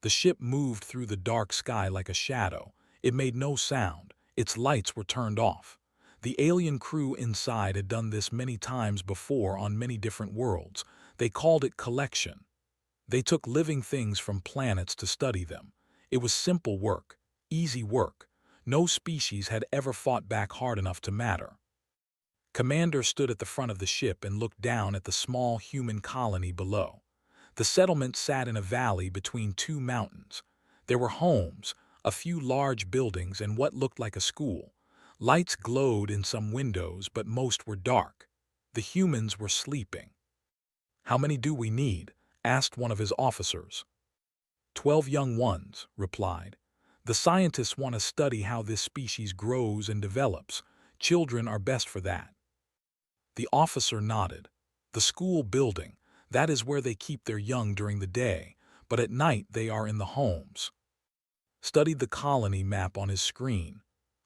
The ship moved through the dark sky like a shadow. It made no sound. Its lights were turned off. The alien crew inside had done this many times before on many different worlds. They called it collection. They took living things from planets to study them. It was simple work, easy work. No species had ever fought back hard enough to matter. Commander stood at the front of the ship and looked down at the small human colony below. The settlement sat in a valley between two mountains. There were homes, a few large buildings, and what looked like a school. Lights glowed in some windows, but most were dark. The humans were sleeping. "How many do we need?" asked one of his officers. 12 young ones," replied. "The scientists want to study how this species grows and develops. Children are best for that." The officer nodded. "The school building, that is where they keep their young during the day, but at night they are in the homes." Studied the colony map on his screen.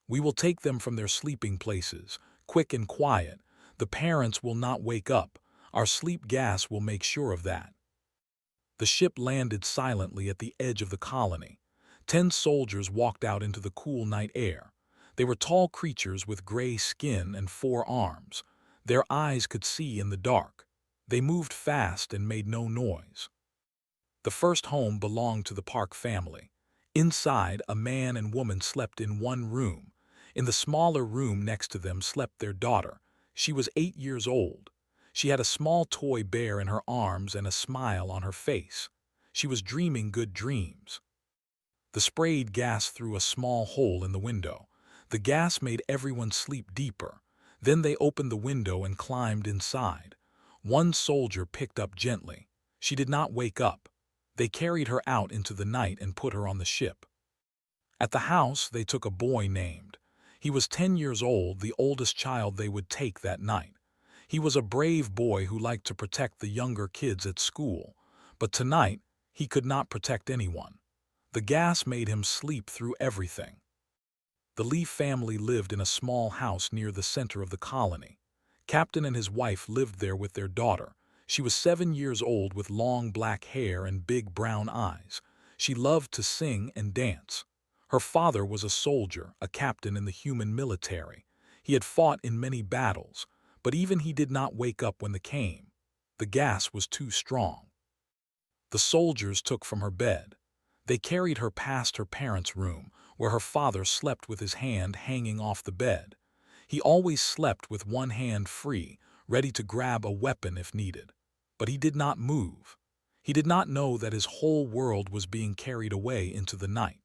"We will take them from their sleeping places, quick and quiet. The parents will not wake up. Our sleep gas will make sure of that." The ship landed silently at the edge of the colony. 10 soldiers walked out into the cool night air. They were tall creatures with gray skin and 4 arms. Their eyes could see in the dark. They moved fast and made no noise. The first home belonged to the Park family. Inside, a man and woman slept in one room. In the smaller room next to them slept their daughter. She was 8 years old. She had a small toy bear in her arms and a smile on her face. She was dreaming good dreams. The sprayed gas through a small hole in the window. The gas made everyone sleep deeper. Then they opened the window and climbed inside. One soldier picked up gently. She did not wake up. They carried her out into the night and put her on the ship. At the house, they took a boy named. He was 10 years old, the oldest child they would take that night. He was a brave boy who liked to protect the younger kids at school. But tonight, he could not protect anyone. The gas made him sleep through everything. The Leaf family lived in a small house near the center of the colony. Captain and his wife lived there with their daughter. She was 7 years old with long black hair and big brown eyes. She loved to sing and dance. Her father was a soldier, a captain in the human military. He had fought in many battles, but even he did not wake up when they came. The gas was too strong. The soldiers took from her bed. They carried her past her parents' room, where her father slept with his hand hanging off the bed. He always slept with one hand free, ready to grab a weapon if needed. But he did not move. He did not know that his whole world was being carried away into the night.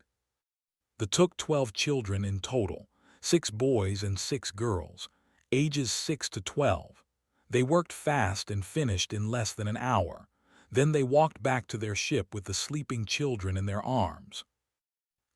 They took 12 children in total, 6 boys and 6 girls, ages 6 to 12. They worked fast and finished in less than an hour. Then they walked back to their ship with the sleeping children in their arms.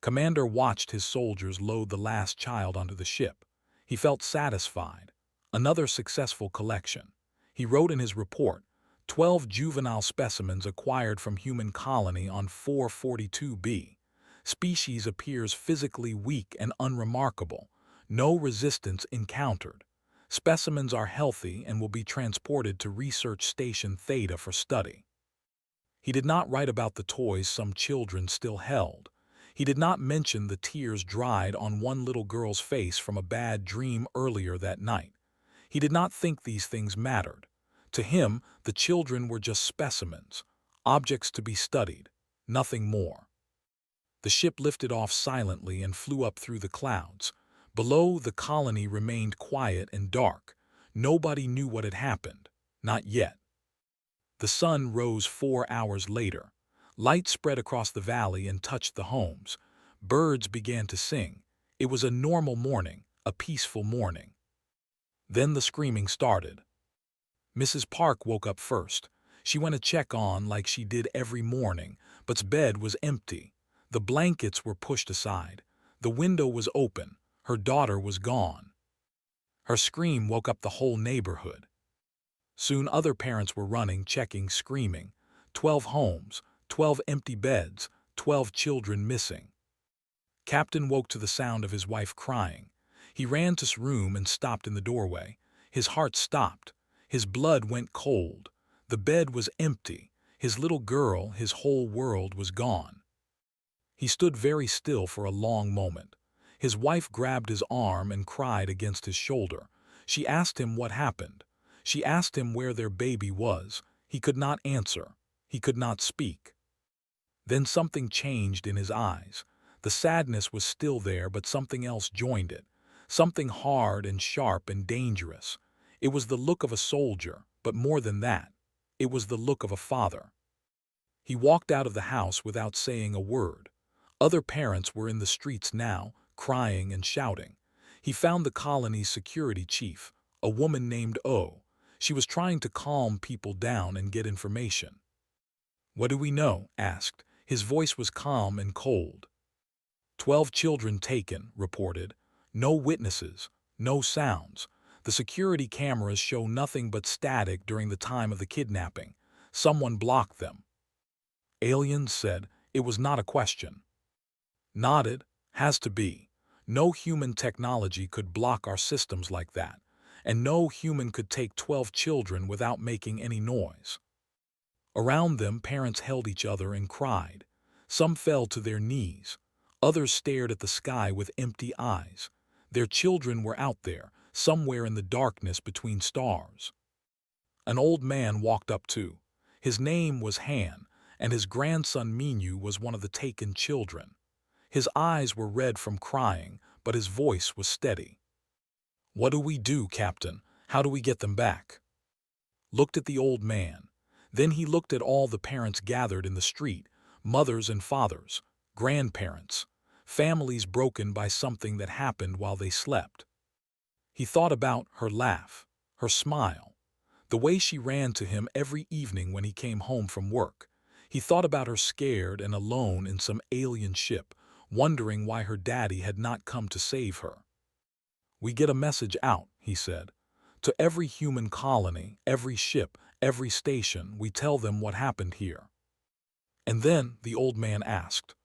Commander watched his soldiers load the last child onto the ship. He felt satisfied. Another successful collection. He wrote in his report, 12 juvenile specimens acquired from human colony on 442b. Species appears physically weak and unremarkable. No resistance encountered. Specimens are healthy and will be transported to Research Station Theta for study. He did not write about the toys some children still held. He did not mention the tears dried on one little girl's face from a bad dream earlier that night. He did not think these things mattered. To him, the children were just specimens, objects to be studied, nothing more. The ship lifted off silently and flew up through the clouds. Below, the colony remained quiet and dark. Nobody knew what had happened. Not yet. The sun rose 4 hours later. Light spread across the valley and touched the homes. Birds began to sing. It was a normal morning, a peaceful morning. Then the screaming started. Mrs. Park woke up first. She went to check on like she did every morning, but's bed was empty. The blankets were pushed aside. The window was open. Her daughter was gone. Her scream woke up the whole neighborhood. Soon other parents were running, checking, screaming. 12 homes, 12 empty beds, 12 children missing. Captain woke to the sound of his wife crying. He ran to his room and stopped in the doorway. His heart stopped. His blood went cold. The bed was empty. His little girl, his whole world was gone. He stood very still for a long moment. His wife grabbed his arm and cried against his shoulder. She asked him what happened. She asked him where their baby was. He could not answer. He could not speak. Then something changed in his eyes. The sadness was still there, but something else joined it. Something hard and sharp and dangerous. It was the look of a soldier, but more than that, it was the look of a father. He walked out of the house without saying a word. Other parents were in the streets now, crying and shouting. He found the colony's security chief, a woman named O. She was trying to calm people down and get information. "What do we know?" asked. His voice was calm and cold. 12 children taken, reported. No witnesses, no sounds. The security cameras show nothing but static during the time of the kidnapping. Someone blocked them. Aliens said. It was not a question. Nodded. Has to be. No human technology could block our systems like that, and no human could take 12 children without making any noise. Around them, parents held each other and cried. Some fell to their knees. Others stared at the sky with empty eyes. Their children were out there, somewhere in the darkness between stars. An old man walked up too. His name was Han, and his grandson Minu was one of the taken children. His eyes were red from crying, but his voice was steady. "What do we do, Captain? How do we get them back?" Looked at the old man. Then he looked at all the parents gathered in the street, mothers and fathers, grandparents, families broken by something that happened while they slept. He thought about her laugh, her smile, the way she ran to him every evening when he came home from work. He thought about her scared and alone in some alien ship, wondering why her daddy had not come to save her. "We get a message out," he said. "To every human colony, every ship, every station, we tell them what happened here." And then the old man asked.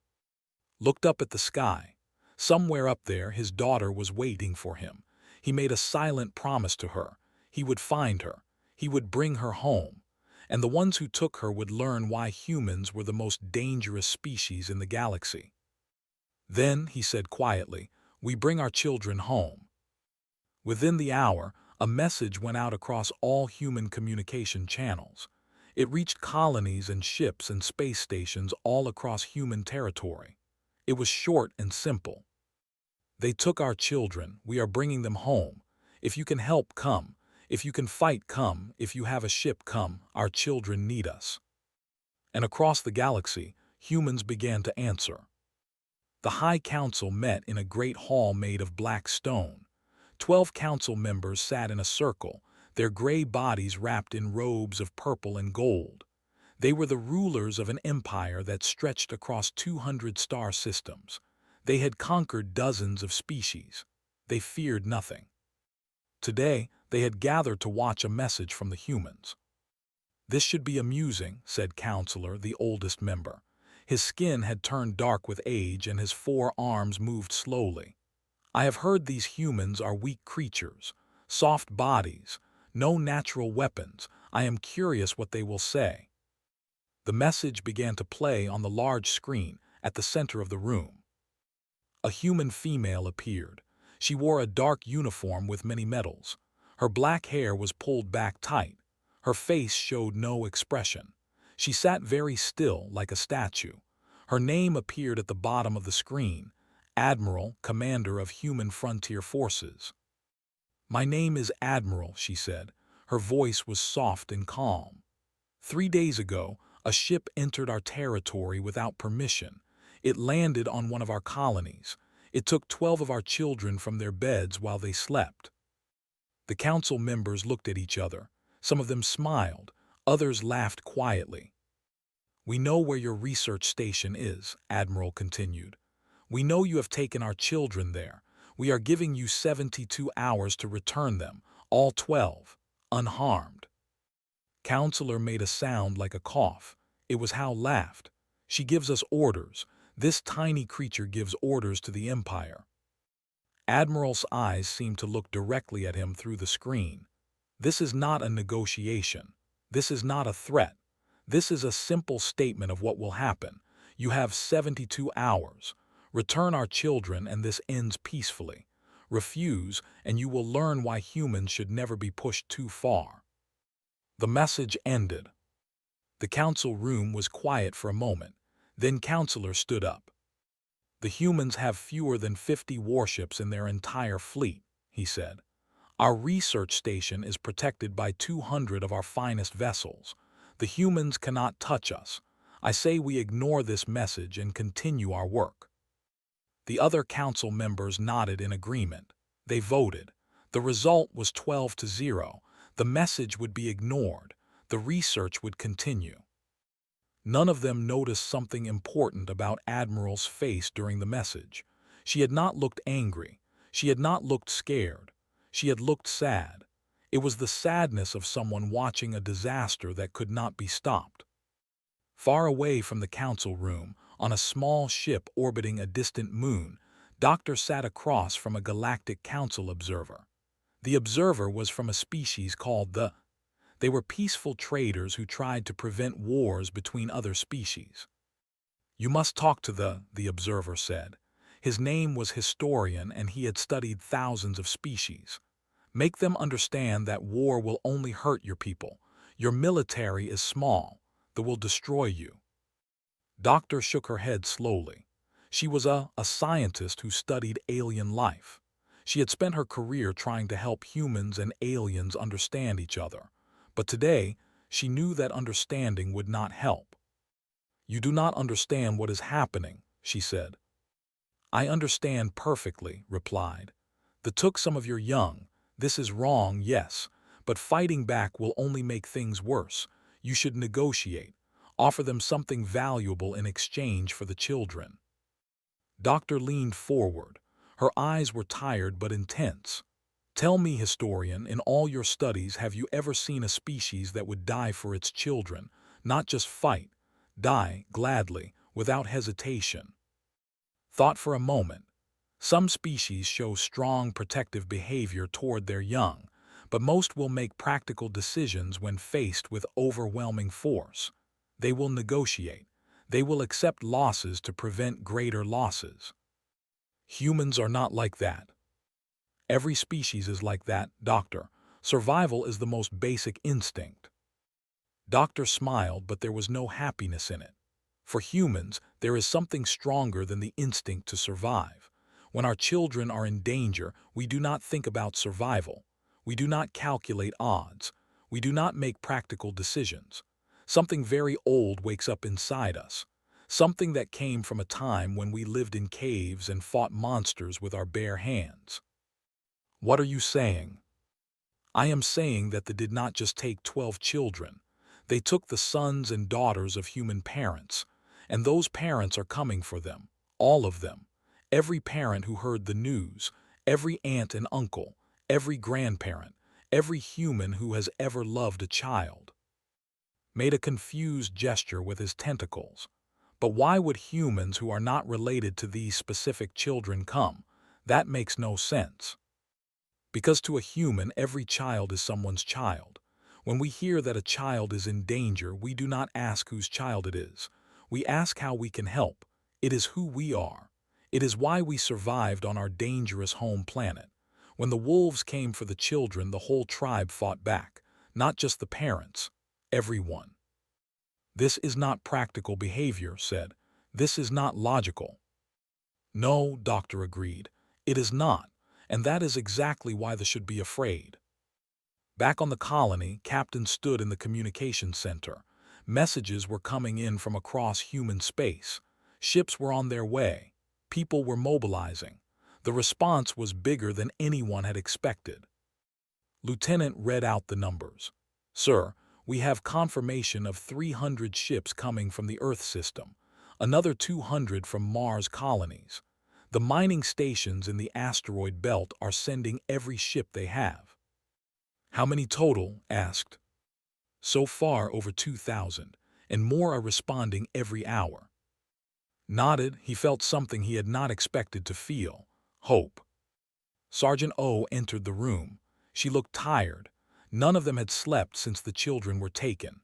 Looked up at the sky. Somewhere up there his daughter was waiting for him. He made a silent promise to her. He would find her. He would bring her home. And the ones who took her would learn why humans were the most dangerous species in the galaxy. Then, he said quietly, we bring our children home. Within the hour, a message went out across all human communication channels. It reached colonies and ships and space stations all across human territory. It was short and simple. They took our children. We are bringing them home. If you can help, come. If you can fight, come. If you have a ship, come. Our children need us. And across the galaxy, humans began to answer. The High Council met in a great hall made of black stone. 12 council members sat in a circle, their gray bodies wrapped in robes of purple and gold. They were the rulers of an empire that stretched across 200 star systems. They had conquered dozens of species. They feared nothing. Today, they had gathered to watch a message from the humans. "This should be amusing," said Counselor, the oldest member. His skin had turned dark with age and his 4 arms moved slowly. "I have heard these humans are weak creatures, soft bodies, no natural weapons. I am curious what they will say." The message began to play on the large screen at the center of the room. A human female appeared. She wore a dark uniform with many medals. Her black hair was pulled back tight. Her face showed no expression. She sat very still, like a statue. Her name appeared at the bottom of the screen, Admiral, Commander of Human Frontier Forces. "My name is Admiral," she said. Her voice was soft and calm. 3 days ago, a ship entered our territory without permission. It landed on one of our colonies. It took 12 of our children from their beds while they slept. The council members looked at each other. Some of them smiled. Others laughed quietly. "We know where your research station is," Admiral continued. "We know you have taken our children there. We are giving you 72 hours to return them, all 12, unharmed." Counselor made a sound like a cough. It was Hal laughed. "She gives us orders. This tiny creature gives orders to the Empire." Admiral's eyes seemed to look directly at him through the screen. "This is not a negotiation. This is not a threat. This is a simple statement of what will happen. You have 72 hours. Return our children and this ends peacefully. Refuse, and you will learn why humans should never be pushed too far." The message ended. The council room was quiet for a moment. Then Counselor stood up. "The humans have fewer than 50 warships in their entire fleet," he said. "Our research station is protected by 200 of our finest vessels. The humans cannot touch us. I say we ignore this message and continue our work." The other council members nodded in agreement. They voted. The result was 12-0. The message would be ignored. The research would continue. None of them noticed something important about Admiral's face during the message. She had not looked angry. She had not looked scared. She had looked sad. It was the sadness of someone watching a disaster that could not be stopped. Far away from the council room, on a small ship orbiting a distant moon, Doctor sat across from a Galactic Council observer. The observer was from a species called the. They were peaceful traders who tried to prevent wars between other species. "You must talk to the observer said. His name was Historian and he had studied thousands of species. "Make them understand that war will only hurt your people. Your military is small. They will destroy you." Doctor shook her head slowly. She was a scientist who studied alien life. She had spent her career trying to help humans and aliens understand each other. But today, she knew that understanding would not help. "You do not understand what is happening," she said. "I understand perfectly," replied. "They took some of your young. This is wrong, yes, but fighting back will only make things worse. You should negotiate. Offer them something valuable in exchange for the children." Doctor leaned forward. Her eyes were tired but intense. "Tell me, Historian, in all your studies have you ever seen a species that would die for its children, not just fight, die gladly, without hesitation?" Thought for a moment. Some species show strong protective behavior toward their young, but most will make practical decisions when faced with overwhelming force. They will negotiate. They will accept losses to prevent greater losses. Humans are not like that. Every species is like that, Doctor. Survival is the most basic instinct. Doctor smiled, but there was no happiness in it. For humans, there is something stronger than the instinct to survive. When our children are in danger, we do not think about survival. We do not calculate odds. We do not make practical decisions. Something very old wakes up inside us. Something that came from a time when we lived in caves and fought monsters with our bare hands. What are you saying? I am saying that they did not just take 12 children. They took the sons and daughters of human parents, and those parents are coming for them, all of them. Every parent who heard the news, every aunt and uncle, every grandparent, every human who has ever loved a child. Made a confused gesture with his tentacles. But why would humans who are not related to these specific children come? That makes no sense. Because to a human, every child is someone's child. When we hear that a child is in danger, we do not ask whose child it is. We ask how we can help. It is who we are. It is why we survived on our dangerous home planet. When the wolves came for the children, the whole tribe fought back. Not just the parents. Everyone. This is not practical behavior, said. This is not logical. No, Doctor agreed. It is not. And that is exactly why they should be afraid. Back on the colony, Captain stood in the communications center. Messages were coming in from across human space. Ships were on their way. People were mobilizing. The response was bigger than anyone had expected. Lieutenant read out the numbers. Sir, we have confirmation of 300 ships coming from the Earth system, another 200 from Mars colonies. The mining stations in the asteroid belt are sending every ship they have. How many total? Asked. So far over 2,000, and more are responding every hour. Nodded, he felt something he had not expected to feel. Hope. Sergeant O entered the room. She looked tired. None of them had slept since the children were taken.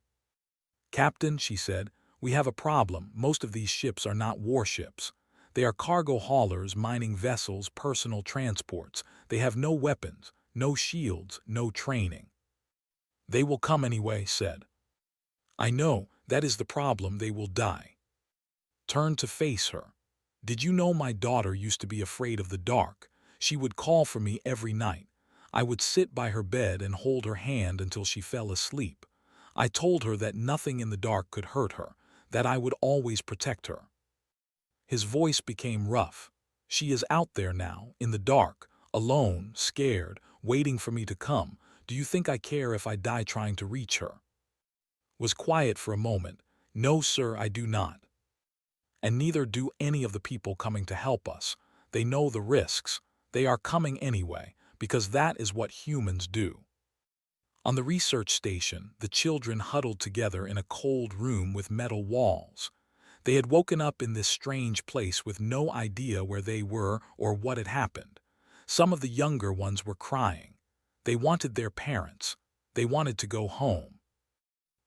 Captain, she said, We have a problem. Most of these ships are not warships. They are cargo haulers, mining vessels, personal transports. They have no weapons, no shields, no training. They will come anyway, said. I know, that is the problem, they will die. Turn to face her. Did you know my daughter used to be afraid of the dark? She would call for me every night. I would sit by her bed and hold her hand until she fell asleep. I told her that nothing in the dark could hurt her, that I would always protect her. His voice became rough. She is out there now, in the dark, alone, scared, waiting for me to come. Do you think I care if I die trying to reach her? Was quiet for a moment. No, sir, I do not. And neither do any of the people coming to help us. They know the risks. They are coming anyway, because that is what humans do. On the research station, the children huddled together in a cold room with metal walls. They had woken up in this strange place with no idea where they were or what had happened. Some of the younger ones were crying. They wanted their parents. They wanted to go home.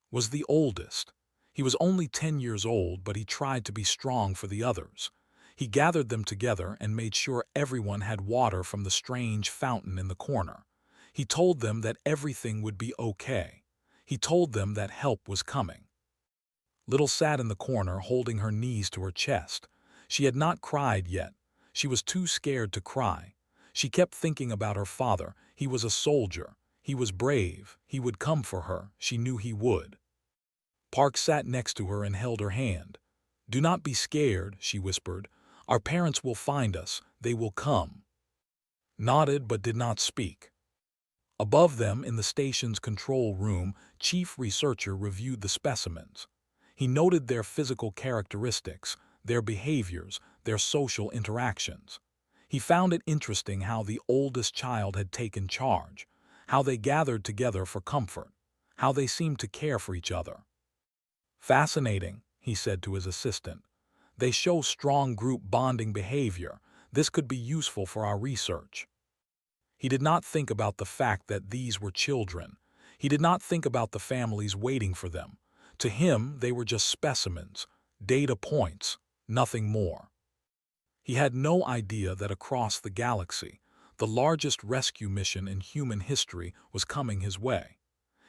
Was the oldest. He was only 10 years old, but he tried to be strong for the others. He gathered them together and made sure everyone had water from the strange fountain in the corner. He told them that everything would be okay. He told them that help was coming. Little sat in the corner, holding her knees to her chest. She had not cried yet. She was too scared to cry. She kept thinking about her father. He was a soldier. He was brave. He would come for her. She knew he would. Park sat next to her and held her hand. Do not be scared, she whispered. Our parents will find us. They will come. Nodded but did not speak. Above them, in the station's control room, chief researcher reviewed the specimens. He noted their physical characteristics, their behaviors, their social interactions. He found it interesting how the oldest child had taken charge, how they gathered together for comfort, how they seemed to care for each other. Fascinating, he said to his assistant. They show strong group bonding behavior. This could be useful for our research. He did not think about the fact that these were children. He did not think about the families waiting for them. To him, they were just specimens, data points, nothing more. He had no idea that across the galaxy, the largest rescue mission in human history was coming his way.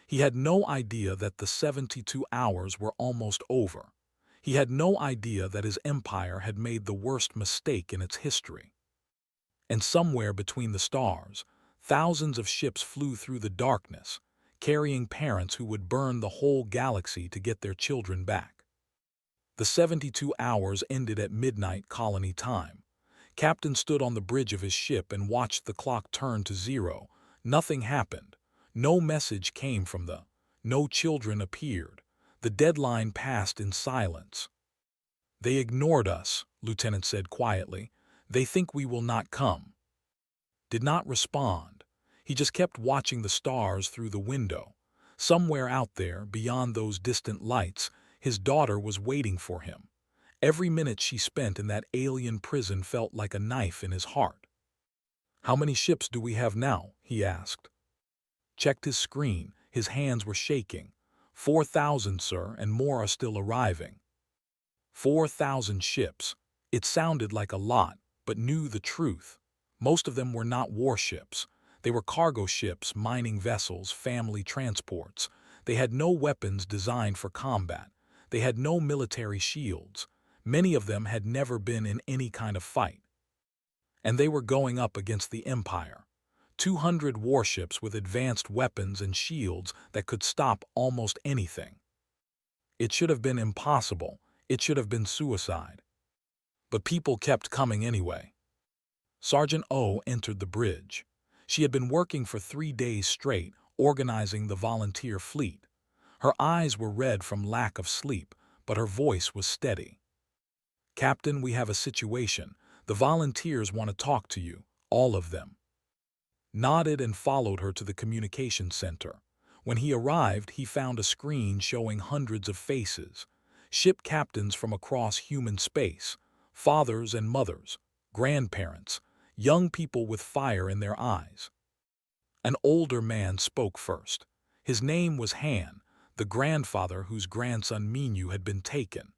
He had no idea that the 72 hours were almost over. He had no idea that his empire had made the worst mistake in its history. And somewhere between the stars, thousands of ships flew through the darkness, carrying parents who would burn the whole galaxy to get their children back. The 72 hours ended at midnight colony time. Captain stood on the bridge of his ship and watched the clock turn to 0. Nothing happened. No message came from no children appeared. The deadline passed in silence. They ignored us, Lieutenant said quietly. They think we will not come. Did not respond. He just kept watching the stars through the window. Somewhere out there, beyond those distant lights, his daughter was waiting for him. Every minute she spent in that alien prison felt like a knife in his heart. How many ships do we have now? He asked. Checked his screen. His hands were shaking. 4,000, sir, and more are still arriving. 4,000 ships. It sounded like a lot, but knew the truth. Most of them were not warships. They were cargo ships, mining vessels, family transports. They had no weapons designed for combat. They had no military shields. Many of them had never been in any kind of fight. And they were going up against the Empire. 200 warships with advanced weapons and shields that could stop almost anything. It should have been impossible. It should have been suicide. But people kept coming anyway. Sergeant O entered the bridge. She had been working for 3 days straight, organizing the volunteer fleet. Her eyes were red from lack of sleep, but her voice was steady. Captain, we have a situation. The volunteers want to talk to you, all of them. Nodded and followed her to the communication center. When he arrived, he found a screen showing hundreds of faces. Ship captains from across human space, fathers and mothers, grandparents, young people with fire in their eyes. An older man spoke first. His name was Han. the grandfather whose grandson Minu had been taken.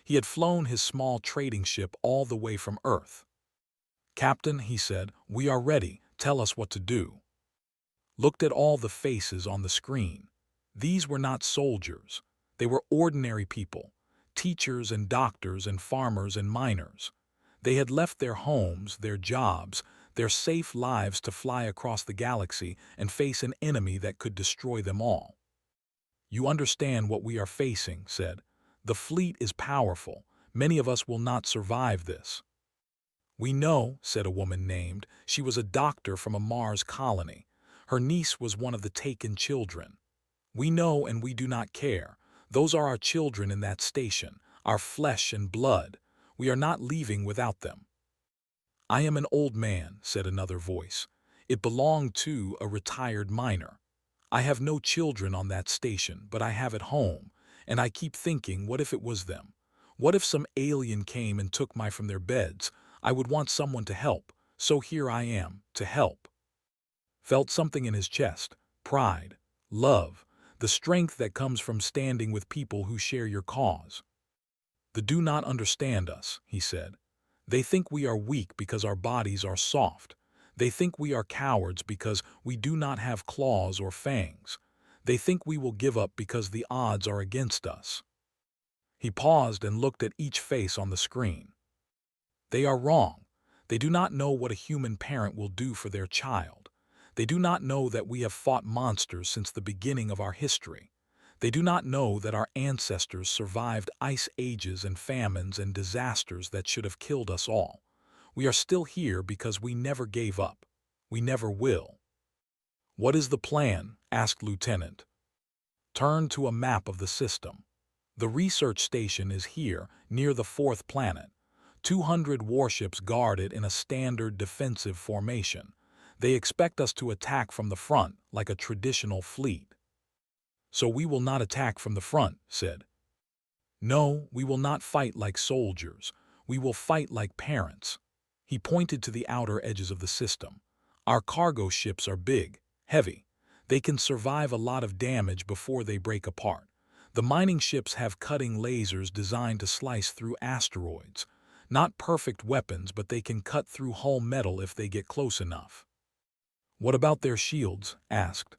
He had flown his small trading ship all the way from Earth. "Captain," he said, "we are ready. Tell us what to do." Looked at all the faces on the screen. These were not soldiers. They were ordinary people, teachers and doctors and farmers and miners. They had left their homes, their jobs, their safe lives to fly across the galaxy and face an enemy that could destroy them all. "You understand what we are facing," said. "The fleet is powerful. Many of us will not survive this." "We know," said a woman named. She was a doctor from a Mars colony. Her niece was one of the taken children. "We know and we do not care. Those are our children in that station, our flesh and blood. We are not leaving without them." "I am an old man," said another voice. It belonged to a retired miner. "I have no children on that station, but I have at home, and I keep thinking, what if it was them? What if some alien came and took me from their beds? I would want someone to help, so here I am, to help." Felt something in his chest, pride, love, the strength that comes from standing with people who share your cause. "They do not understand us," he said. "They think we are weak because our bodies are soft. They think we are cowards because we do not have claws or fangs. They think we will give up because the odds are against us." He paused and looked at each face on the screen. They are wrong. They do not know what a human parent will do for their child. They do not know that we have fought monsters since the beginning of our history. They do not know that our ancestors survived ice ages and famines and disasters that should have killed us all. We are still here because we never gave up. We never will. "What is the plan?" asked Lieutenant. Turn to a map of the system. "The research station is here, near the fourth planet. 200 warships guard it in a standard defensive formation. They expect us to attack from the front, like a traditional fleet." "So we will not attack from the front," said. "No, we will not fight like soldiers. We will fight like parents." He pointed to the outer edges of the system. "Our cargo ships are big, heavy. They can survive a lot of damage before they break apart. The mining ships have cutting lasers designed to slice through asteroids. Not perfect weapons, but they can cut through hull metal if they get close enough." "What about their shields?" asked.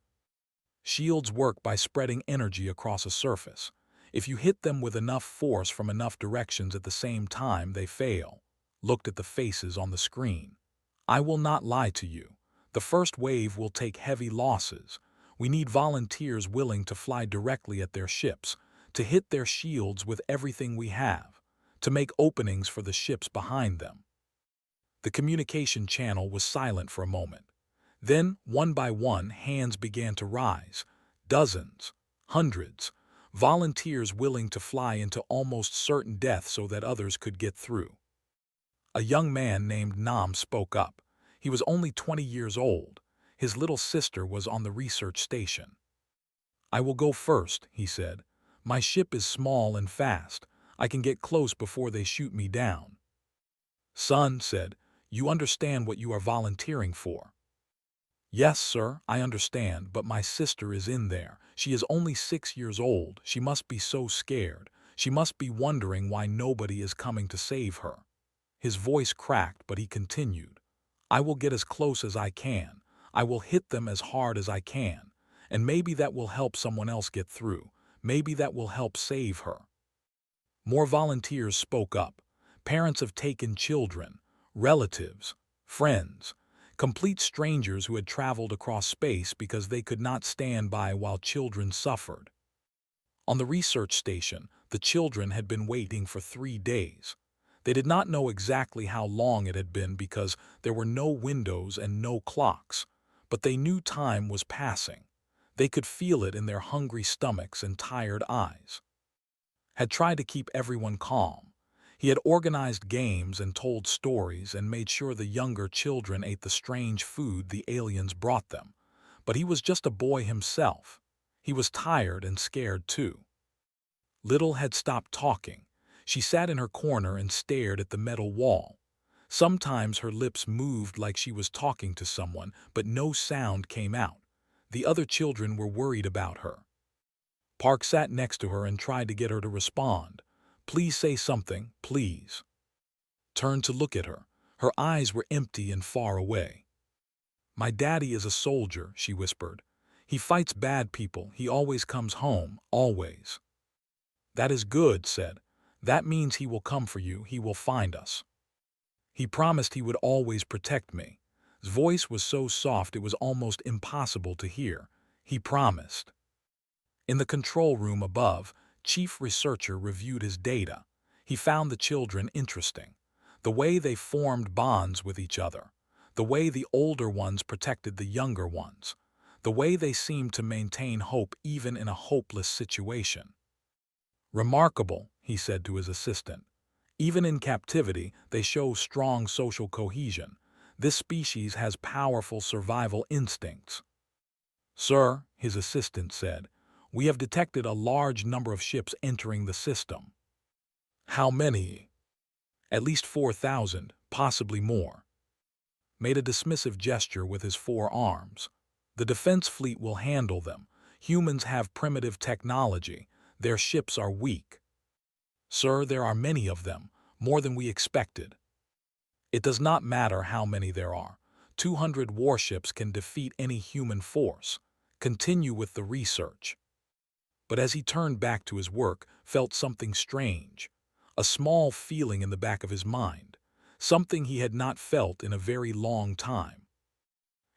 "Shields work by spreading energy across a surface. If you hit them with enough force from enough directions at the same time, they fail." Looked at the faces on the screen. "I will not lie to you. The first wave will take heavy losses. We need volunteers willing to fly directly at their ships, to hit their shields with everything we have, to make openings for the ships behind them." The communication channel was silent for a moment. Then, one by one, hands began to rise. Dozens, hundreds, volunteers willing to fly into almost certain death so that others could get through. A young man named Nam spoke up. He was only 20 years old. His little sister was on the research station. "I will go first," he said. "My ship is small and fast. I can get close before they shoot me down." "Son," said, "you understand what you are volunteering for." "Yes, sir, I understand, but my sister is in there. She is only 6 years old. She must be so scared. She must be wondering why nobody is coming to save her." His voice cracked, but he continued. "I will get as close as I can. I will hit them as hard as I can. And maybe that will help someone else get through. Maybe that will help save her." More volunteers spoke up. Parents of taken children, relatives, friends, complete strangers who had traveled across space because they could not stand by while children suffered. On the research station, the children had been waiting for 3 days. They did not know exactly how long it had been because there were no windows and no clocks, but they knew time was passing. They could feel it in their hungry stomachs and tired eyes. Had tried to keep everyone calm. He had organized games and told stories and made sure the younger children ate the strange food the aliens brought them. But he was just a boy himself. He was tired and scared too. Little had stopped talking. She sat in her corner and stared at the metal wall. Sometimes her lips moved like she was talking to someone, but no sound came out. The other children were worried about her. Park sat next to her and tried to get her to respond. "Please say something, please." Turned to look at her. Her eyes were empty and far away. "My daddy is a soldier," she whispered. "He fights bad people. He always comes home, always." "That is good," said. "That means he will come for you. He will find us. He promised he would always protect me." His voice was so soft it was almost impossible to hear. He promised. In the control room above, Chief Researcher reviewed his data. He found the children interesting. The way they formed bonds with each other. The way the older ones protected the younger ones. The way they seemed to maintain hope even in a hopeless situation. "Remarkable," he said to his assistant. "Even in captivity, they show strong social cohesion. This species has powerful survival instincts." "Sir," his assistant said, "we have detected a large number of ships entering the system." "How many?" "At least 4,000, possibly more." Made a dismissive gesture with his 4 arms. "The defense fleet will handle them. Humans have primitive technology. Their ships are weak." "Sir, there are many of them, more than we expected." "It does not matter how many there are. 200 warships can defeat any human force. Continue with the research." But as he turned back to his work, felt something strange. A small feeling in the back of his mind. Something he had not felt in a very long time.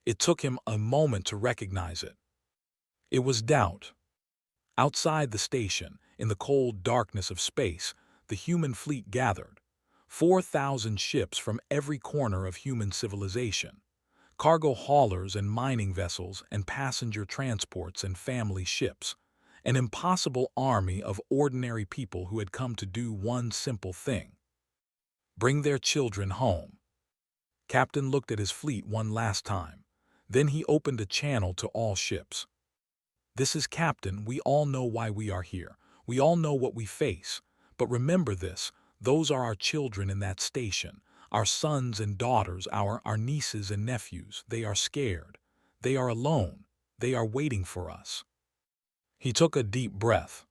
It took him a moment to recognize it. It was doubt. Outside the station, in the cold darkness of space, the human fleet gathered. 4,000 ships from every corner of human civilization. Cargo haulers and mining vessels and passenger transports and family ships. An impossible army of ordinary people who had come to do one simple thing: bring their children home. Captain looked at his fleet one last time. Then he opened a channel to all ships. "This is Captain. We all know why we are here. We all know what we face. But remember this, those are our children in that station. Our sons and daughters, our nieces and nephews. They are scared. They are alone. They are waiting for us." He took a deep breath.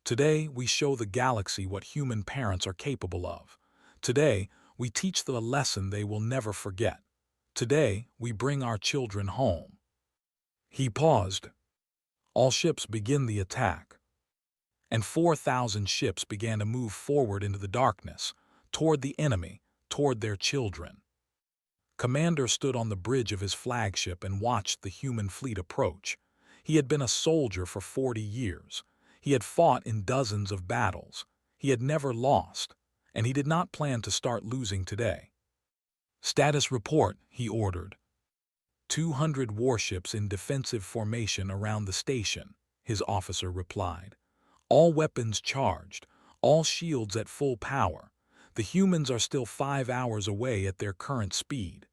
"Today, we show the galaxy what human parents are capable of. Today, we teach them a lesson they will never forget. Today, we bring our children home." He paused. "All ships begin the attack." And 4,000 ships began to move forward into the darkness, toward the enemy, toward their children. Commander stood on the bridge of his flagship and watched the human fleet approach. He had been a soldier for 40 years. He had fought in dozens of battles. He had never lost, and he did not plan to start losing today. "Status report," he ordered. 200 warships in defensive formation around the station," his officer replied. "All weapons charged, all shields at full power. The humans are still 5 hours away at their current speed."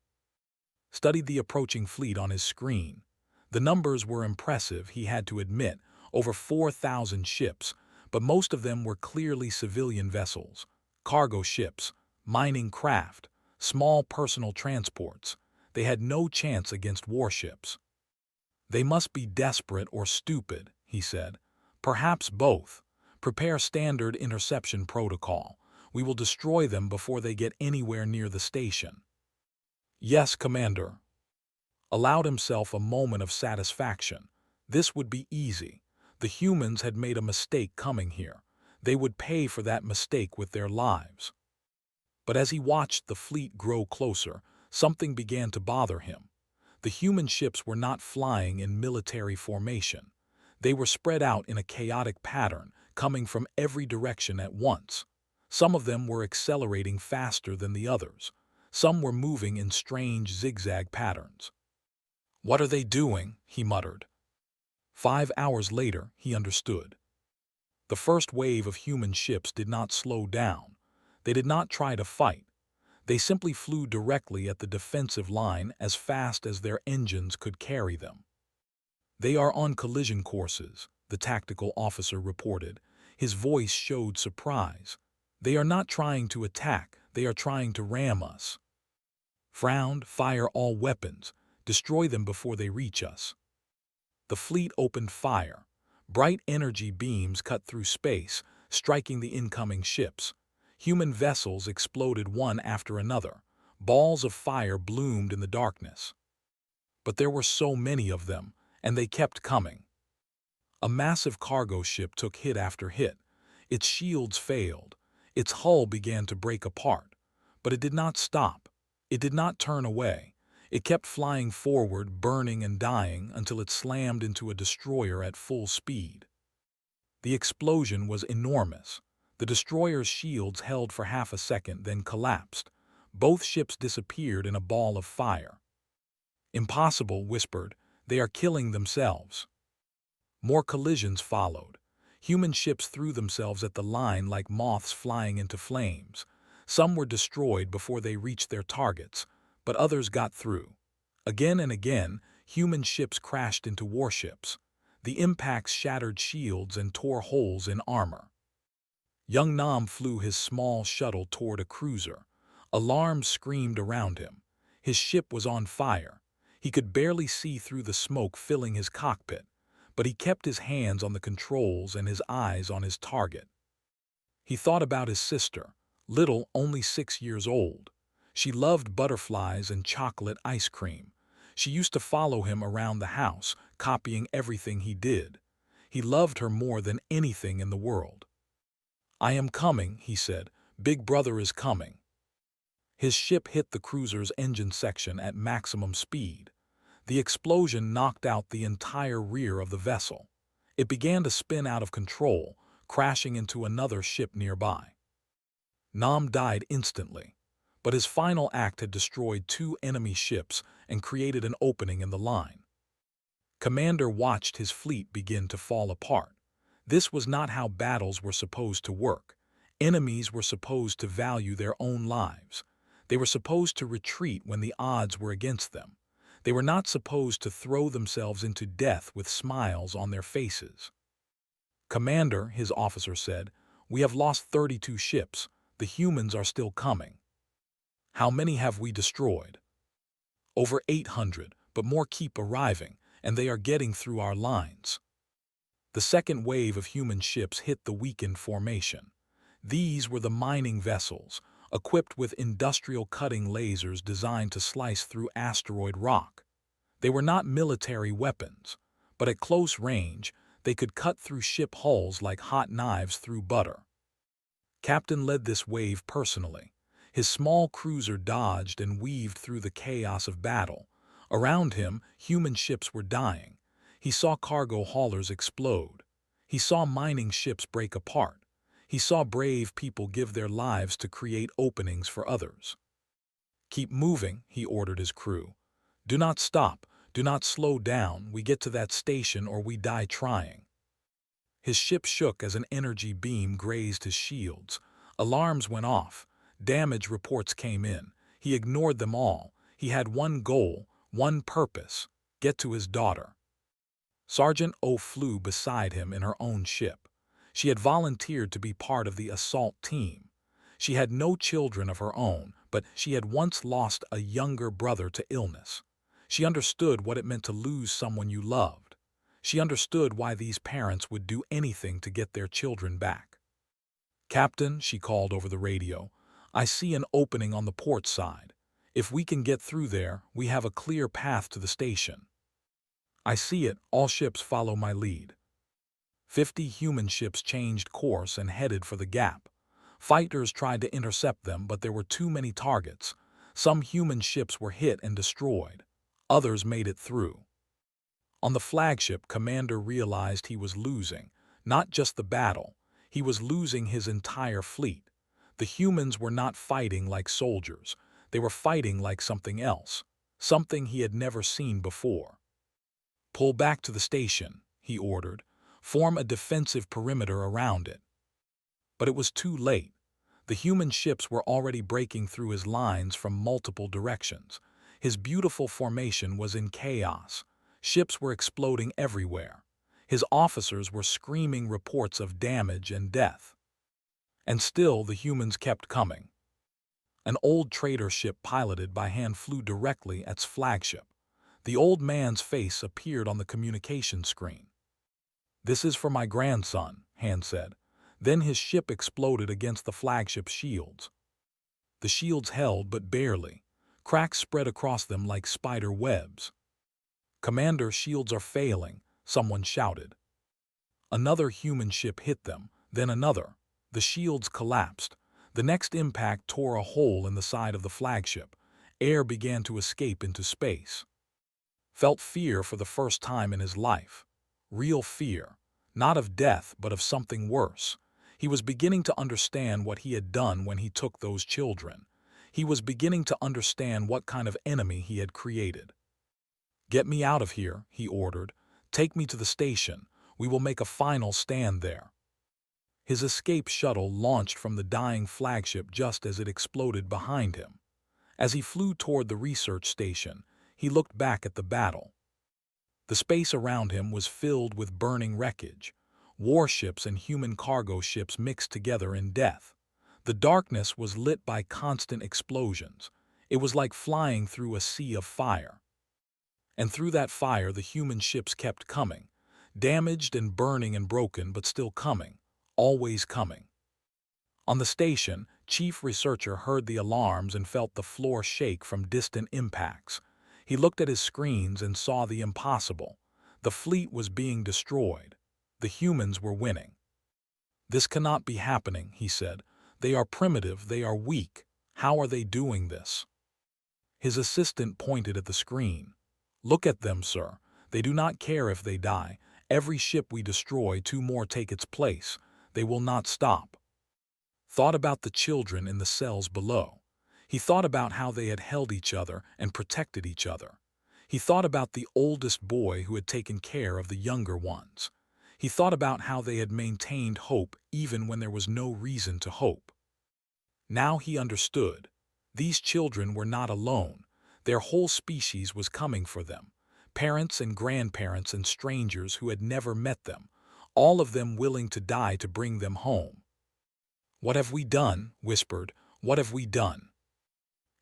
Studied the approaching fleet on his screen. The numbers were impressive, he had to admit, over 4,000 ships, but most of them were clearly civilian vessels, cargo ships, mining craft, small personal transports. They had no chance against warships. "They must be desperate or stupid," he said. "Perhaps both. Prepare standard interception protocol. We will destroy them before they get anywhere near the station." "Yes, Commander." Allowed himself a moment of satisfaction. This would be easy. The humans had made a mistake coming here. They would pay for that mistake with their lives. But as he watched the fleet grow closer, something began to bother him. The human ships were not flying in military formation. They were spread out in a chaotic pattern, coming from every direction at once. Some of them were accelerating faster than the others. Some were moving in strange zigzag patterns. "What are they doing?" he muttered. 5 hours later, he understood. The first wave of human ships did not slow down. They did not try to fight. They simply flew directly at the defensive line as fast as their engines could carry them. "They are on collision courses," the tactical officer reported. His voice showed surprise. "They are not trying to attack, they are trying to ram us." Frowned, "Fire all weapons. Destroy them before they reach us." The fleet opened fire. Bright energy beams cut through space, striking the incoming ships. Human vessels exploded one after another. Balls of fire bloomed in the darkness. But there were so many of them, and they kept coming. A massive cargo ship took hit after hit. Its shields failed. Its hull began to break apart. But it did not stop. It did not turn away. It kept flying forward, burning and dying, until it slammed into a destroyer at full speed. The explosion was enormous. The destroyer's shields held for half a second, then collapsed. Both ships disappeared in a ball of fire. "Impossible," whispered. "They are killing themselves." More collisions followed. Human ships threw themselves at the line like moths flying into flames. Some were destroyed before they reached their targets, but others got through. Again and again, human ships crashed into warships. The impacts shattered shields and tore holes in armor. Young Nam flew his small shuttle toward a cruiser. Alarms screamed around him. His ship was on fire. He could barely see through the smoke filling his cockpit, but he kept his hands on the controls and his eyes on his target. He thought about his sister, little, only 6 years old. She loved butterflies and chocolate ice cream. She used to follow him around the house, copying everything he did. He loved her more than anything in the world. "I am coming," he said. "Big brother is coming." His ship hit the cruiser's engine section at maximum speed. The explosion knocked out the entire rear of the vessel. It began to spin out of control, crashing into another ship nearby. Nam died instantly, but his final act had destroyed 2 enemy ships and created an opening in the line. Commander watched his fleet begin to fall apart. This was not how battles were supposed to work. Enemies were supposed to value their own lives. They were supposed to retreat when the odds were against them. They were not supposed to throw themselves into death with smiles on their faces. "Commander," his officer said, "we have lost 32 ships. The humans are still coming." "How many have we destroyed?" "Over 800, but more keep arriving, and they are getting through our lines." The second wave of human ships hit the weakened formation. These were the mining vessels, equipped with industrial cutting lasers designed to slice through asteroid rock. They were not military weapons, but at close range, they could cut through ship hulls like hot knives through butter. Captain led this wave personally. His small cruiser dodged and weaved through the chaos of battle. Around him, human ships were dying. He saw cargo haulers explode. He saw mining ships break apart. He saw brave people give their lives to create openings for others. "Keep moving," he ordered his crew. "Do not stop. Do not slow down. We get to that station or we die trying." His ship shook as an energy beam grazed his shields. Alarms went off. Damage reports came in. He ignored them all. He had one goal, one purpose: get to his daughter. Sergeant O flew beside him in her own ship. She had volunteered to be part of the assault team. She had no children of her own, but she had once lost a younger brother to illness. She understood what it meant to lose someone you loved. She understood why these parents would do anything to get their children back. "Captain," she called over the radio, "I see an opening on the port side. If we can get through there, we have a clear path to the station." "I see it. All ships follow my lead." 50 human ships changed course and headed for the gap. Fighters tried to intercept them, but there were too many targets. Some human ships were hit and destroyed. Others made it through. On the flagship, Commander realized he was losing, not just the battle. He was losing his entire fleet. The humans were not fighting like soldiers. They were fighting like something else, something he had never seen before. "Pull back to the station," he ordered. "Form a defensive perimeter around it." But it was too late. The human ships were already breaking through his lines from multiple directions. His beautiful formation was in chaos. Ships were exploding everywhere. His officers were screaming reports of damage and death. And still the humans kept coming. An old trader ship piloted by hand flew directly at its flagship. The old man's face appeared on the communication screen. "This is for my grandson," Han said. Then his ship exploded against the flagship's shields. The shields held, but barely. Cracks spread across them like spider webs. "Commander, shields are failing," someone shouted. Another human ship hit them, then another. The shields collapsed. The next impact tore a hole in the side of the flagship. Air began to escape into space. Felt fear for the first time in his life. Real fear. Not of death, but of something worse. He was beginning to understand what he had done when he took those children. He was beginning to understand what kind of enemy he had created. "Get me out of here," he ordered. "Take me to the station. We will make a final stand there." His escape shuttle launched from the dying flagship just as it exploded behind him. As he flew toward the research station, he looked back at the battle. The space around him was filled with burning wreckage. Warships and human cargo ships mixed together in death. The darkness was lit by constant explosions. It was like flying through a sea of fire. And through that fire the human ships kept coming. Damaged and burning and broken, but still coming. Always coming. On the station, Chief Researcher heard the alarms and felt the floor shake from distant impacts. He looked at his screens and saw the impossible. The fleet was being destroyed. The humans were winning. "This cannot be happening," he said. "They are primitive, they are weak. How are they doing this?" His assistant pointed at the screen. "Look at them, sir. They do not care if they die. Every ship we destroy, two more take its place. They will not stop." Thought about the children in the cells below. He thought about how they had held each other and protected each other. He thought about the oldest boy who had taken care of the younger ones. He thought about how they had maintained hope even when there was no reason to hope. Now he understood. These children were not alone. Their whole species was coming for them. Parents and grandparents and strangers who had never met them. All of them willing to die to bring them home. "What have we done?" whispered. "What have we done?"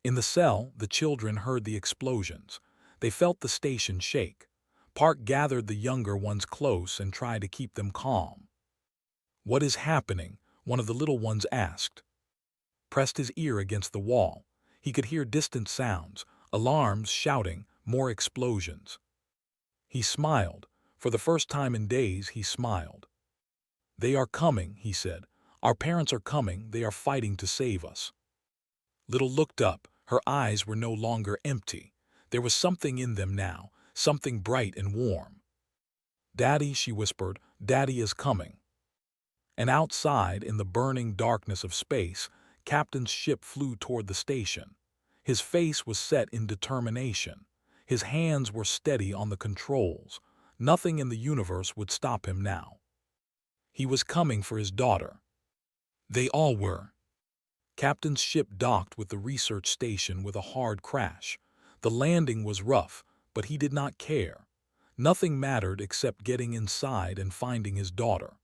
In the cell, the children heard the explosions. They felt the station shake. Park gathered the younger ones close and tried to keep them calm. "What is happening?" one of the little ones asked. Pressed his ear against the wall. He could hear distant sounds, alarms, shouting, more explosions. He smiled. For the first time in days, he smiled. "They are coming," he said. "Our parents are coming. They are fighting to save us." Little looked up. Her eyes were no longer empty. There was something in them now, something bright and warm. "Daddy," she whispered, "Daddy is coming." And outside, in the burning darkness of space, Captain's ship flew toward the station. His face was set in determination. His hands were steady on the controls. Nothing in the universe would stop him now. He was coming for his daughter. They all were. Captain's ship docked with the research station with a hard crash. The landing was rough, but he did not care. Nothing mattered except getting inside and finding his daughter.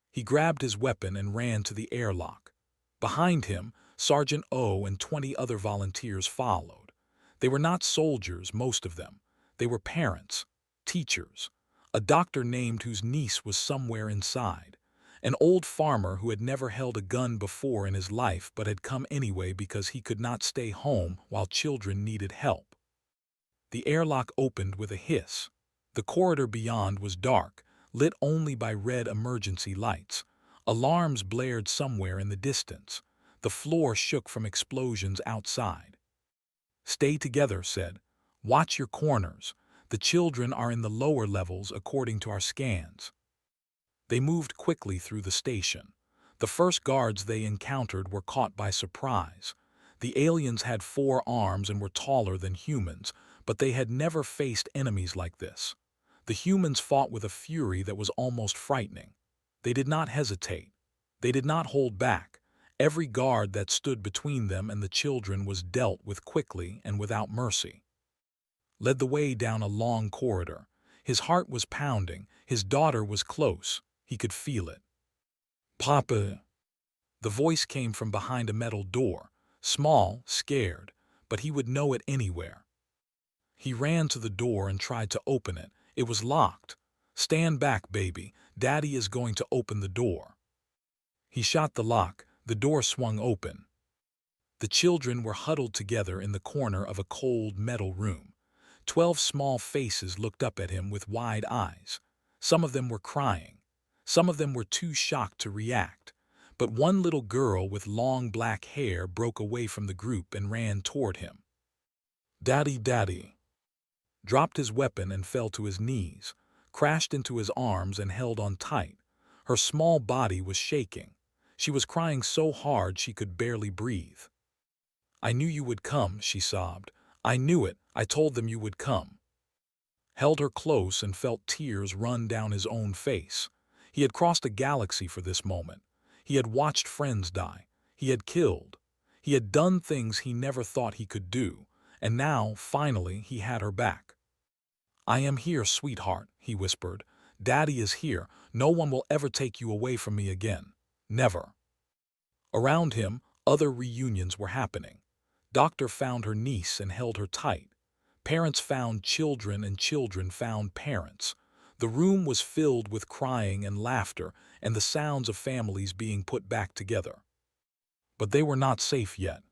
He grabbed his weapon and ran to the airlock. Behind him, Sergeant O and 20 other volunteers followed. They were not soldiers, most of them. They were parents, teachers, a doctor named whose niece was somewhere inside, an old farmer who had never held a gun before in his life but had come anyway because he could not stay home while children needed help. The airlock opened with a hiss. The corridor beyond was dark, lit only by red emergency lights. Alarms blared somewhere in the distance. The floor shook from explosions outside. "Stay together," said. "Watch your corners. The children are in the lower levels according to our scans." They moved quickly through the station. The first guards they encountered were caught by surprise. The aliens had 4 arms and were taller than humans, but they had never faced enemies like this. The humans fought with a fury that was almost frightening. They did not hesitate. They did not hold back. Every guard that stood between them and the children was dealt with quickly and without mercy. Led the way down a long corridor. His heart was pounding. His daughter was close. He could feel it. "Papa." The voice came from behind a metal door. Small, scared, but he would know it anywhere. He ran to the door and tried to open it. It was locked. "Stand back, baby. Daddy is going to open the door." He shot the lock. The door swung open. The children were huddled together in the corner of a cold metal room. 12 small faces looked up at him with wide eyes. Some of them were crying. Some of them were too shocked to react. But one little girl with long black hair broke away from the group and ran toward him. "Daddy, Daddy," dropped his weapon and fell to his knees, crashed into his arms and held on tight. Her small body was shaking. She was crying so hard she could barely breathe. "I knew you would come," she sobbed. "I knew it. I told them you would come." Held her close and felt tears run down his own face. He had crossed a galaxy for this moment. He had watched friends die. He had killed. He had done things he never thought he could do. And now, finally, he had her back. "I am here, sweetheart," he whispered. "Daddy is here. No one will ever take you away from me again. Never." Around him, other reunions were happening. Doctor found her niece and held her tight. Parents found children and children found parents. The room was filled with crying and laughter and the sounds of families being put back together. But they were not safe yet.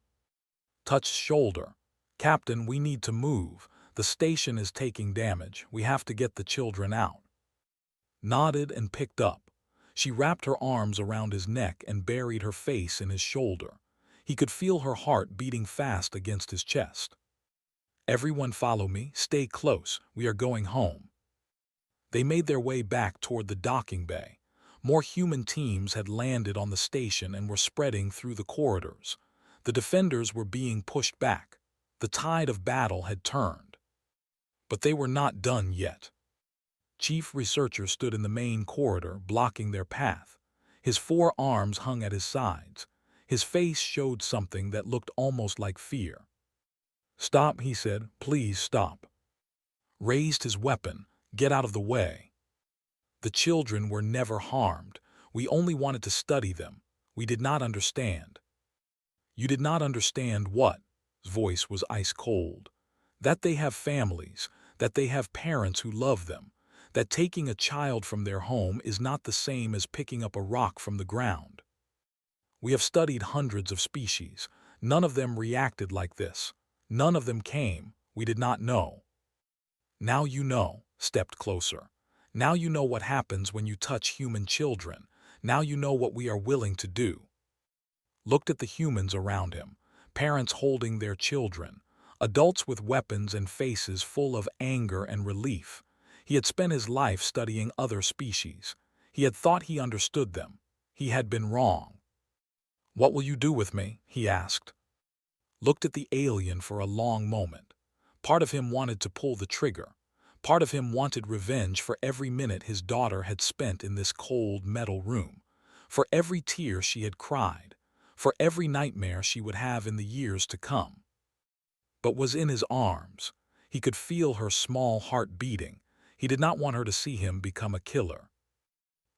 Touched shoulder. "Captain, we need to move. The station is taking damage. We have to get the children out." Nodded and picked up. She wrapped her arms around his neck and buried her face in his shoulder. He could feel her heart beating fast against his chest. "Everyone follow me. Stay close. We are going home." They made their way back toward the docking bay. More human teams had landed on the station and were spreading through the corridors. The defenders were being pushed back. The tide of battle had turned. But they were not done yet. Chief Researcher stood in the main corridor, blocking their path. His 4 arms hung at his sides. His face showed something that looked almost like fear. "Stop," he said. "Please stop." Raised his weapon. "Get out of the way." "The children were never harmed. We only wanted to study them. We did not understand." "You did not understand what?" His voice was ice cold. "That they have families, that they have parents who love them, that taking a child from their home is not the same as picking up a rock from the ground. We have studied hundreds of species. None of them reacted like this. None of them came. We did not know. Now you know." Stepped closer. "Now you know what happens when you touch human children. Now you know what we are willing to do." Looked at the humans around him. Parents holding their children. Adults with weapons and faces full of anger and relief. He had spent his life studying other species. He had thought he understood them. He had been wrong. "What will you do with me?" he asked. Looked at the alien for a long moment. Part of him wanted to pull the trigger. Part of him wanted revenge for every minute his daughter had spent in this cold metal room, for every tear she had cried, for every nightmare she would have in the years to come. But was in his arms. He could feel her small heart beating. He did not want her to see him become a killer.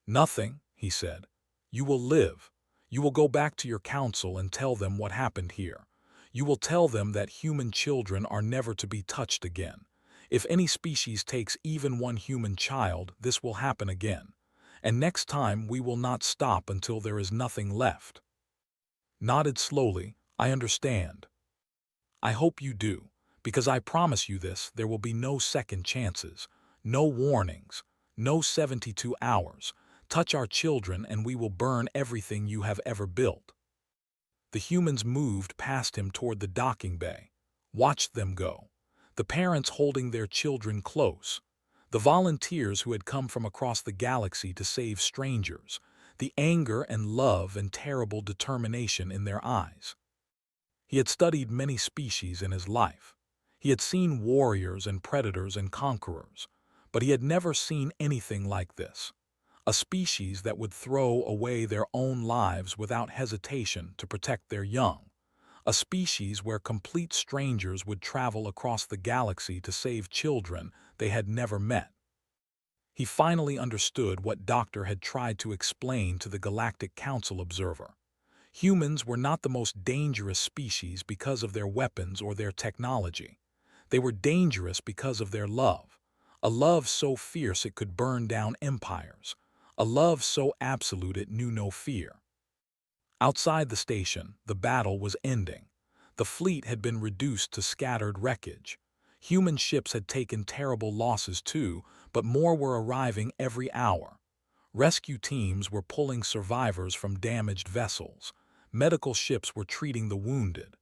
"Nothing," he said. "You will live. You will go back to your council and tell them what happened here. You will tell them that human children are never to be touched again. If any species takes even one human child, this will happen again. And next time we will not stop until there is nothing left." Nodded slowly. "I understand." "I hope you do, because I promise you this, there will be no second chances, no warnings, no 72 hours. Touch our children and we will burn everything you have ever built." The humans moved past him toward the docking bay. Watched them go. The parents holding their children close. The volunteers who had come from across the galaxy to save strangers. The anger and love and terrible determination in their eyes. He had studied many species in his life. He had seen warriors and predators and conquerors. But he had never seen anything like this. A species that would throw away their own lives without hesitation to protect their young. A species where complete strangers would travel across the galaxy to save children they had never met. He finally understood what Doctor had tried to explain to the Galactic Council observer. Humans were not the most dangerous species because of their weapons or their technology. They were dangerous because of their love. A love so fierce it could burn down empires. A love so absolute it knew no fear. Outside the station, the battle was ending. The fleet had been reduced to scattered wreckage. Human ships had taken terrible losses too, but more were arriving every hour. Rescue teams were pulling survivors from damaged vessels. Medical ships were treating the wounded.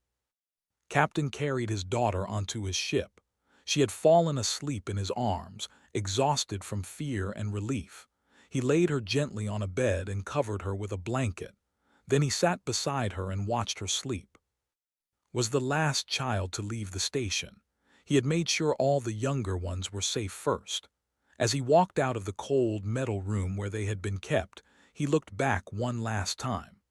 Captain carried his daughter onto his ship. She had fallen asleep in his arms, exhausted from fear and relief. He laid her gently on a bed and covered her with a blanket. Then he sat beside her and watched her sleep. Was the last child to leave the station. He had made sure all the younger ones were safe first. As he walked out of the cold metal room where they had been kept, he looked back one last time.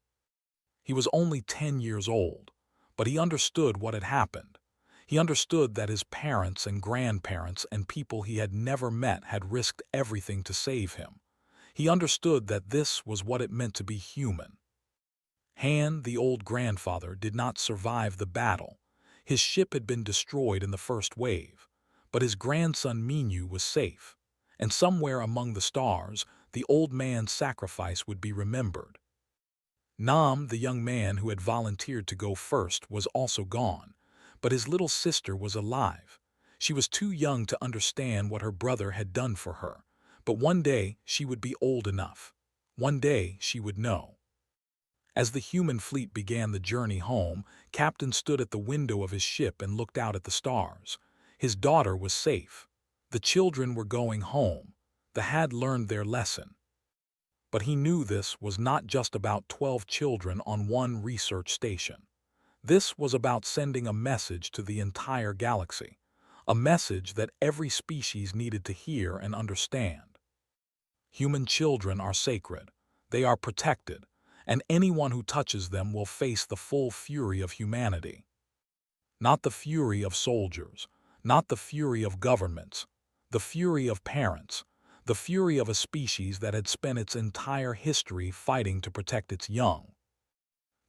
He was only 10 years old, but he understood what had happened. He understood that his parents and grandparents and people he had never met had risked everything to save him. He understood that this was what it meant to be human. Han, the old grandfather, did not survive the battle. His ship had been destroyed in the first wave, but his grandson Minyu was safe, and somewhere among the stars, the old man's sacrifice would be remembered. Nam, the young man who had volunteered to go first, was also gone, but his little sister was alive. She was too young to understand what her brother had done for her, but one day she would be old enough. One day she would know. As the human fleet began the journey home, Captain stood at the window of his ship and looked out at the stars. His daughter was safe. The children were going home. They had learned their lesson. But he knew this was not just about 12 children on one research station. This was about sending a message to the entire galaxy, a message that every species needed to hear and understand. Human children are sacred. They are protected, and anyone who touches them will face the full fury of humanity. Not the fury of soldiers, not the fury of governments, the fury of parents, the fury of a species that had spent its entire history fighting to protect its young.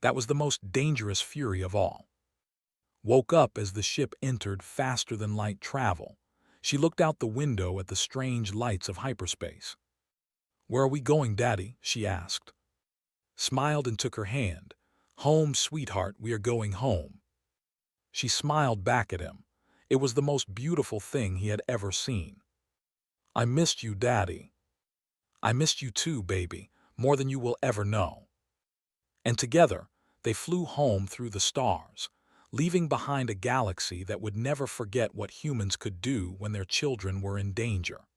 That was the most dangerous fury of all. Woke up as the ship entered faster than light travel. She looked out the window at the strange lights of hyperspace. "Where are we going, Daddy?" she asked. Smiled and took her hand. "Home, sweetheart, we are going home." She smiled back at him. It was the most beautiful thing he had ever seen. "I missed you, Daddy." "I missed you too, baby, more than you will ever know." And together, they flew home through the stars, leaving behind a galaxy that would never forget what humans could do when their children were in danger.